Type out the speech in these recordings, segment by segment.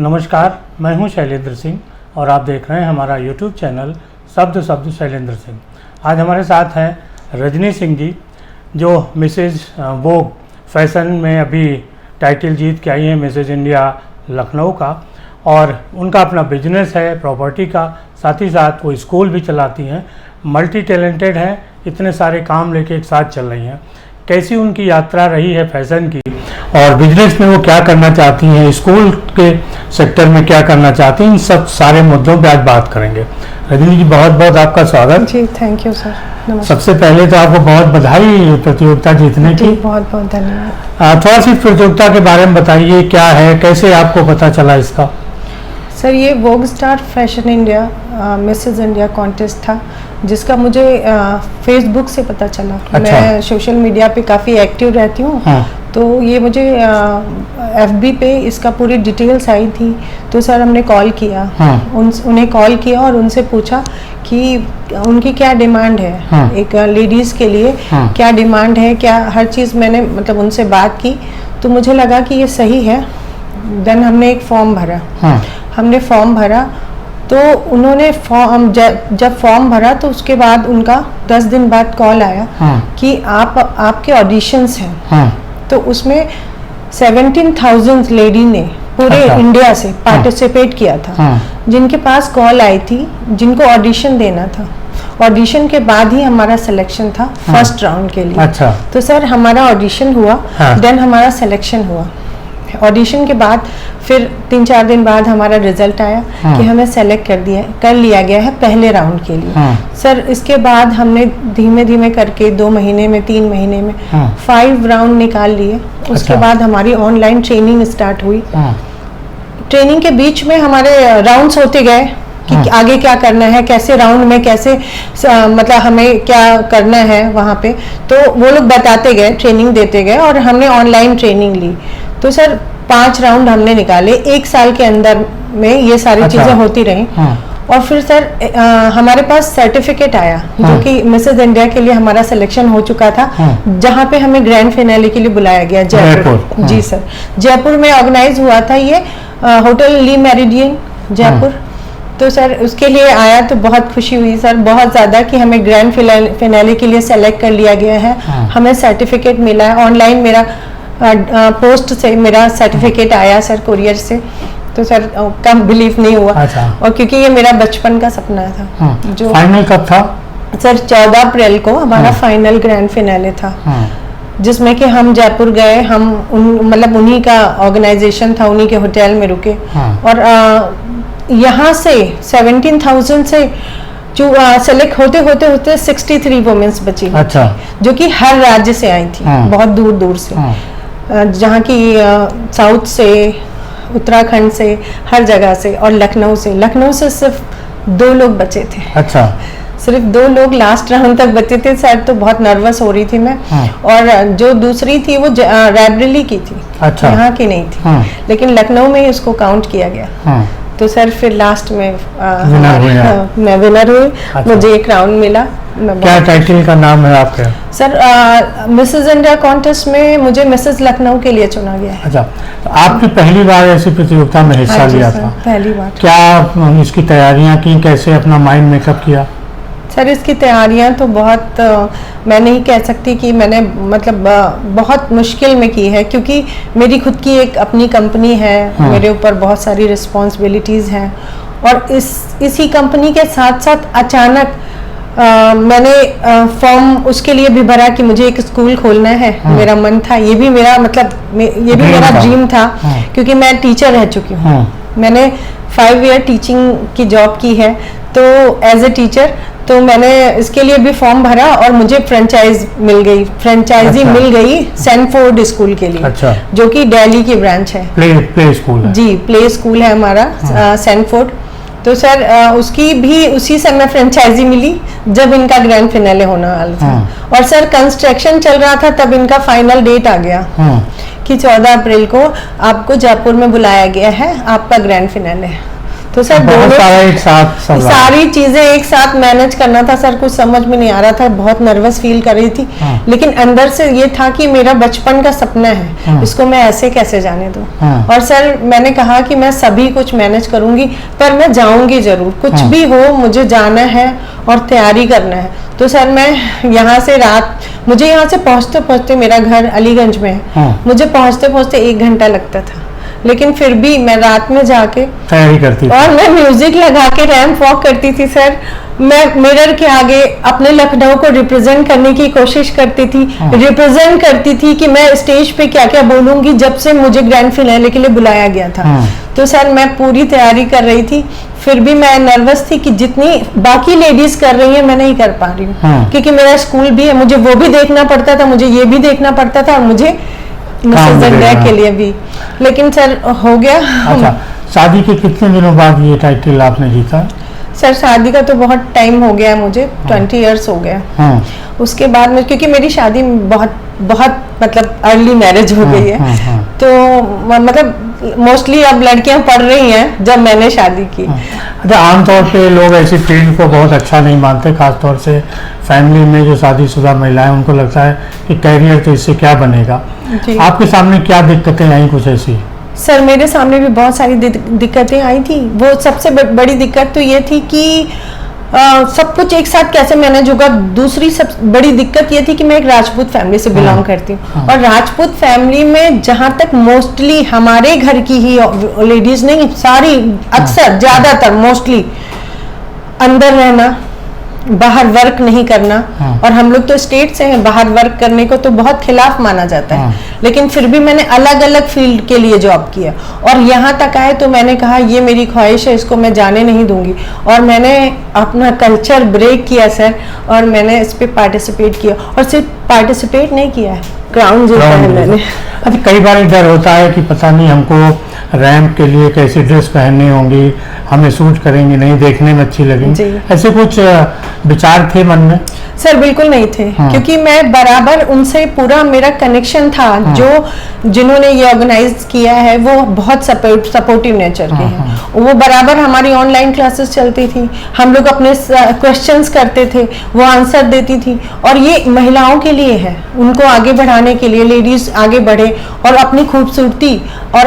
नमस्कार, मैं हूं शैलेंद्र सिंह और आप देख रहे हैं हमारा YouTube चैनल शब्द शब्द शैलेंद्र सिंह। आज हमारे साथ हैं रजनी सिंह जी, जो मिसेज वोग फैशन में अभी टाइटल जीत के आई हैं, मिसेज इंडिया लखनऊ का, और उनका अपना बिजनेस है प्रॉपर्टी का, साथ ही साथ वो स्कूल भी चलाती हैं, मल्टी टैलेंटेड हैं, इतने सारे काम लेके एक साथ चल रही हैं। कैसी उनकी यात्रा रही है फैशन की और बिजनेस में वो क्या करना चाहती हैं, स्कूल के सेक्टर में क्या करना चाहती हैं, इन सब सारे मुद्दों पे आज बात करेंगे। रजनी जी, बहुत बहुत आपका स्वागत। जी, थैंक यू सर। नमस्कार। सबसे पहले तो आपको बहुत बधाई प्रतियोगिता जीतने की। बहुत बहुत धन्यवाद। थोड़ा सी प्रतियोगिता के बारे में बताइए, क्या है, कैसे आपको पता चला इसका? सर, ये Vogue star fashion India Mrs India contest था, जिसका मुझे फेसबुक से पता चला। अच्छा। मैं सोशल मीडिया पे काफ़ी एक्टिव रहती हूँ। हाँ। तो ये मुझे FB पे इसका पूरी डिटेल्स आई थी, तो सर हमने कॉल किया। हाँ। उन्हें कॉल किया और उनसे पूछा कि उनकी क्या डिमांड है। हाँ। एक लेडीज़ के लिए हाँ। क्या डिमांड है, क्या हर चीज़ मैंने मतलब उनसे बात की, तो मुझे लगा कि ये सही है। देन हमने एक फॉर्म भरा। हाँ। हमने फॉर्म भरा तो उन्होंने जब फॉर्म भरा तो उसके बाद उनका 10 दिन बाद कॉल आया। हाँ। कि आपके ऑडिशंस हैं। हाँ। तो उसमें 17,000 लेडी ने पूरे अच्छा। इंडिया से पार्टिसिपेट किया था। हाँ। जिनके पास कॉल आई थी, जिनको ऑडिशन देना था। ऑडिशन के बाद ही हमारा सिलेक्शन था। हाँ। फर्स्ट राउंड के लिए। अच्छा। तो सर हमारा ऑडिशन हुआ। हाँ। देन हमारा सिलेक्शन हुआ। ऑडिशन के बाद फिर 3-4 दिन बाद हमारा रिजल्ट आया। हाँ। कि हमें सेलेक्ट कर लिया गया है पहले राउंड के लिए। हाँ। सर इसके बाद हमने धीमे धीमे करके 2 महीने में, 3 महीने में हाँ। 5 राउंड निकाल लिए। उसके अच्छा। बाद हमारी ऑनलाइन ट्रेनिंग स्टार्ट हुई। हाँ। ट्रेनिंग के बीच में हमारे राउंड्स होते गए कि हाँ। आगे क्या करना है, कैसे राउंड में कैसे मतलब हमें क्या करना है वहाँ पे। तो वो लोग बताते गए, ट्रेनिंग देते गए और हमने ऑनलाइन ट्रेनिंग ली। तो सर 5 राउंड हमने निकाले। 1 साल के अंदर में ये सारी अच्छा। चीज़ें होती रहीं। हाँ। और फिर सर हमारे पास सर्टिफिकेट आया। हाँ। जो कि मिसेज इंडिया के लिए हमारा सिलेक्शन हो चुका था। हाँ। जहाँ पे हमें ग्रैंड फिनाले के लिए बुलाया गया, जयपुर। हाँ। जी सर, जयपुर में ऑर्गेनाइज हुआ था ये, होटल ली मेरिडियन जयपुर। तो सर उसके लिए आया तो बहुत खुशी हुई सर, बहुत ज़्यादा, कि हमें ग्रैंड फिनाले के लिए सेलेक्ट कर लिया गया है। हाँ। हमें सर्टिफिकेट मिला है ऑनलाइन। मेरा पोस्ट से मेरा सर्टिफिकेट आया सर, कुरियर से। तो सर कम बिलीव नहीं हुआ। अच्छा। और क्योंकि ये मेरा बचपन का सपना था। हाँ। जो फाइनल कब था? सर 14 अप्रैल को हमारा हाँ। फाइनल ग्रैंड फिनाले था। हाँ। जिसमें कि हम जयपुर गए, हम मतलब उन्हीं का ऑर्गेनाइजेशन था, उन्हीं के होटल में रुके। हाँ। और यहाँ से 17,000 से जो सेलेक्ट होते होते 63 वुमेन्स बची हुई। अच्छा। जो कि हर राज्य से आई थी। हाँ। बहुत दूर दूर से। हाँ। जहाँ की साउथ से, उत्तराखंड से, हर जगह से, और लखनऊ से सिर्फ 2 लोग बचे थे। अच्छा। सिर्फ 2 लोग लास्ट राउंड तक बचे थे सर। तो बहुत नर्वस हो रही थी मैं। हाँ। और जो दूसरी थी वो रायबरेली की थी। अच्छा। यहाँ की नहीं थी। हाँ। लेकिन लखनऊ में ही उसको काउंट किया गया। हाँ। तो सर फिर लास्ट में मैं विनर हुई। अच्छा। मुझे एक राउंड मिला। क्या टाइटल का नाम है आपके? सर मिसेज इंडिया कॉन्टेस्ट में मुझे मिसेज लखनऊ के लिए चुना गया है। अच्छा, तो आपकी पहली बार ऐसी प्रतियोगिता में हिस्सा हाँ जी लिया सर, था? पहली बार। क्या इसकी तैयारियां की, कैसे अपना माइंड मेकअप किया? सर इसकी तैयारियां तो बहुत मैं नहीं कह सकती कि मैंने मतलब बहुत मुश्किल में की है, क्योंकि मेरी खुद की एक अपनी कंपनी है। हाँ। मेरे ऊपर बहुत सारी रिस्पॉन्सिबिलिटीज़ हैं। और इसी कंपनी के साथ साथ अचानक मैंने फॉर्म उसके लिए भी भरा कि मुझे एक स्कूल खोलना है। हाँ। मेरा मन था, ये भी मेरा मतलब ये भी मेरा ड्रीम था। हाँ। क्योंकि मैं टीचर रह चुकी हूँ। हाँ। मैंने 5 ईयर टीचिंग की जॉब की है। तो एज ए टीचर तो मैंने इसके लिए भी फॉर्म भरा और मुझे फ्रेंचाइजी अच्छा। मिल गई सैनफोर्ड स्कूल के लिए। अच्छा। जो कि दिल्ली की ब्रांच है। प्ले स्कूल है। जी, प्ले स्कूल है हमारा। हाँ। सैनफोर्ड। तो सर उसकी भी उसी समय फ्रेंचाइजी मिली जब इनका ग्रैंड फिनाले होने वाला था। हाँ। और सर कंस्ट्रक्शन चल रहा था तब इनका फाइनल डेट आ गया। हाँ। कि 14 अप्रैल को आपको जयपुर में बुलाया गया है, आपका ग्रैंड फिनाले है। तो सर बहुत दोनों सारा एक साथ सब सारी चीजें एक साथ मैनेज करना था सर, कुछ समझ में नहीं आ रहा था, बहुत नर्वस फील कर रही थी। लेकिन अंदर से ये था कि मेरा बचपन का सपना है, इसको मैं ऐसे कैसे जाने दूं। और सर मैंने कहा कि मैं सभी कुछ मैनेज करूंगी, पर मैं जाऊंगी जरूर, कुछ भी हो मुझे जाना है और तैयारी करना है। तो सर मैं यहाँ से मुझे यहाँ से पहुँचते पहुँचते, मेरा घर अलीगंज में है, मुझे पहुँचते पहुँचते 1 घंटा लगता था, लेकिन फिर भी मैं रात में जाके तैयारी करती थी और मैं म्यूजिक लगा के रैंप वॉक करती थी सर। मैं मिरर के आगे अपने लखनऊ को रिप्रेजेंट करने की कोशिश करती थी, रिप्रेजेंट करती थी कि मैं स्टेज पे क्या क्या बोलूंगी, जब से मुझे ग्रैंड फिनाले के लिए बुलाया गया था। तो सर मैं पूरी तैयारी कर रही थी, फिर भी मैं नर्वस थी कि जितनी बाकी लेडीज कर रही हैं मैं नहीं कर पा रही हूँ, क्योंकि मेरा स्कूल भी है, मुझे वो भी देखना पड़ता था, मुझे ये भी देखना पड़ता था, और मुझे मिसेस इंडिया के लिए भी। लेकिन सर हो गया। अच्छा, शादी के कितने दिनों बाद ये टाइटल आपने जीता? सर शादी का तो बहुत टाइम हो गया है, मुझे 20 इयर्स हो गया। उसके बाद में, क्योंकि मेरी शादी बहुत बहुत मतलब अर्ली मैरिज हो गई है, तो मतलब मोस्टली अब लड़कियां पढ़ रही हैं जब मैंने शादी की। अच्छा, आमतौर पे लोग ऐसी फील्ड को बहुत अच्छा नहीं मानते, खासतौर से फैमिली में जो शादीशुदा महिलाएं, उनको लगता है कि कैरियर तो इससे क्या बनेगा। आपके सामने क्या दिक्कतें आई कुछ ऐसी? सर मेरे सामने भी बहुत सारी दिक्कतें आई थी। वो सबसे बड़ी दिक्कत तो ये थी कि सब कुछ एक साथ कैसे मैनेज होगा। दूसरी सब बड़ी दिक्कत ये थी कि मैं एक राजपूत फैमिली से बिलोंग करती हूँ, और राजपूत फैमिली में जहाँ तक मोस्टली हमारे घर की ही लेडीज नहीं, सारी अक्सर ज्यादातर मोस्टली अंदर रहना, बाहर वर्क नहीं करना। और हम लोग तो स्टेट से हैं, बाहर वर्क करने को तो बहुत खिलाफ माना जाता है। लेकिन फिर भी मैंने अलग अलग फील्ड के लिए जॉब किया, और यहाँ तक आए तो मैंने कहा ये मेरी ख्वाहिश है, इसको मैं जाने नहीं दूंगी। और मैंने अपना कल्चर ब्रेक किया सर, और मैंने इस पे पार्टिसिपेट किया, और सिर्फ पार्टिसिपेट नहीं किया है, क्राउन जीता है मैंने। अच्छा, कई बार डर होता है कि पता नहीं हमको रैंप के लिए कैसी ड्रेस पहननी होंगी, हमें सूट करेंगी नहीं, देखने में अच्छी लगेंगी, ऐसे कुछ विचार थे मन में? सर बिल्कुल नहीं थे, क्योंकि मैं बराबर उनसे पूरा मेरा कनेक्शन था। जो जिन्होंने ये ऑर्गेनाइज किया है वो बहुत सपोर्टिव नेचर के हैं। वो बराबर हमारी ऑनलाइन क्लासेस चलती थी, हम लोग अपने क्वेश्चंस करते थे, वो आंसर देती थी। और ये महिलाओं के लिए है, उनको आगे बढ़ाने के लिए, लेडीज आगे बढ़े और अपनी खूबसूरती और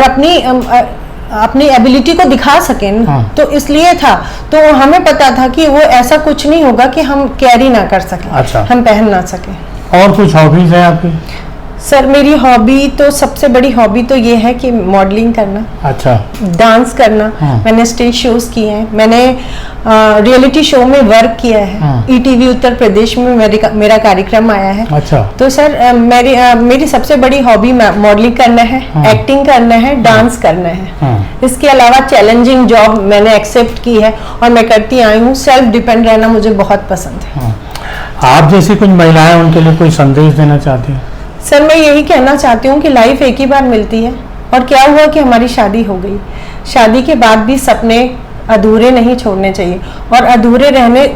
अपनी एबिलिटी को दिखा सकें। तो इसलिए था, तो हमें पता था कि वो ऐसा कुछ नहीं होगा कि हम कैरी ना कर सकें। अच्छा। हम पहन ना सकें। और कुछ हॉबीज है आपकी? सर मेरी हॉबी तो, सबसे बड़ी हॉबी तो ये है कि मॉडलिंग करना। अच्छा। डांस करना। मैंने स्टेज शोज किए हैं, मैंने रियलिटी शो में वर्क किया है। ईटीवी उत्तर प्रदेश में मेरा कार्यक्रम आया है। अच्छा। तो सर मेरी सबसे बड़ी हॉबी मॉडलिंग करना है, एक्टिंग करना है, डांस करना है। इसके अलावा चैलेंजिंग जॉब मैंने एक्सेप्ट की है और मैं करती आई हूँ। सेल्फ डिपेंड रहना मुझे बहुत पसंद है। आप जैसी कुछ महिलाएं, उनके लिए कोई संदेश देना चाहती हैं? सर मैं यही कहना चाहती हूँ कि लाइफ एक ही बार मिलती है, और क्या हुआ कि हमारी शादी हो गई, शादी के बाद भी सपने अधूरे नहीं छोड़ने चाहिए। और अधूरे रहने,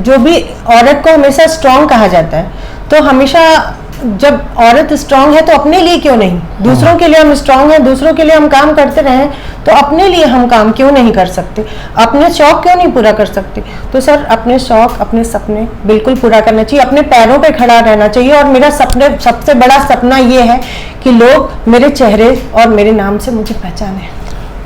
जो भी औरत को हमेशा स्ट्रांग कहा जाता है, तो हमेशा जब औरत स्ट्रांग है तो अपने लिए क्यों नहीं, दूसरों के लिए हम स्ट्रांग हैं, दूसरों के लिए हम काम करते रहें, तो अपने लिए हम काम क्यों नहीं कर सकते, अपने शौक क्यों नहीं पूरा कर सकते। तो सर अपने शौक, अपने सपने बिल्कुल पूरा करना चाहिए, अपने पैरों पे खड़ा रहना चाहिए। और मेरा सबसे बड़ा सपना ये है कि लोग मेरे चेहरे और मेरे नाम से मुझे पहचाने।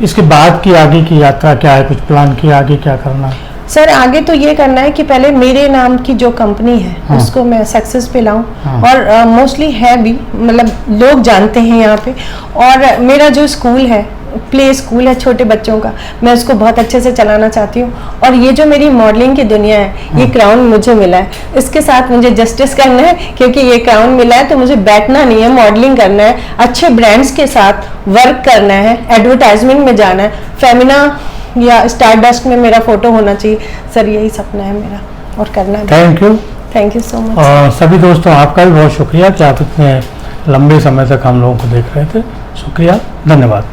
इसके बाद की आगे की यात्रा क्या है, कुछ प्लान किया आगे क्या करना है? सर आगे तो ये करना है कि पहले मेरे नाम की जो कंपनी है उसको मैं सक्सेस पे लाऊं। और मोस्टली है भी, मतलब लोग जानते हैं यहाँ पे। और मेरा जो स्कूल है, प्ले स्कूल है छोटे बच्चों का, मैं उसको बहुत अच्छे से चलाना चाहती हूँ। और ये जो मेरी मॉडलिंग की दुनिया है, ये क्राउन मुझे मिला है, इसके साथ मुझे जस्टिस करना है, क्योंकि ये क्राउन मिला है तो मुझे बैठना नहीं है, मॉडलिंग करना है, अच्छे ब्रांड्स के साथ वर्क करना है, एडवर्टाइजमेंट में जाना है, फेमिना या स्टारडस्ट में मेरा फोटो होना चाहिए। सर यही सपना है मेरा, और करना है। Thank you so much. और सभी दोस्तों, आपका भी बहुत शुक्रिया कि आप इतने लंबे समय तक हम लोगों को देख रहे थे। शुक्रिया, धन्यवाद।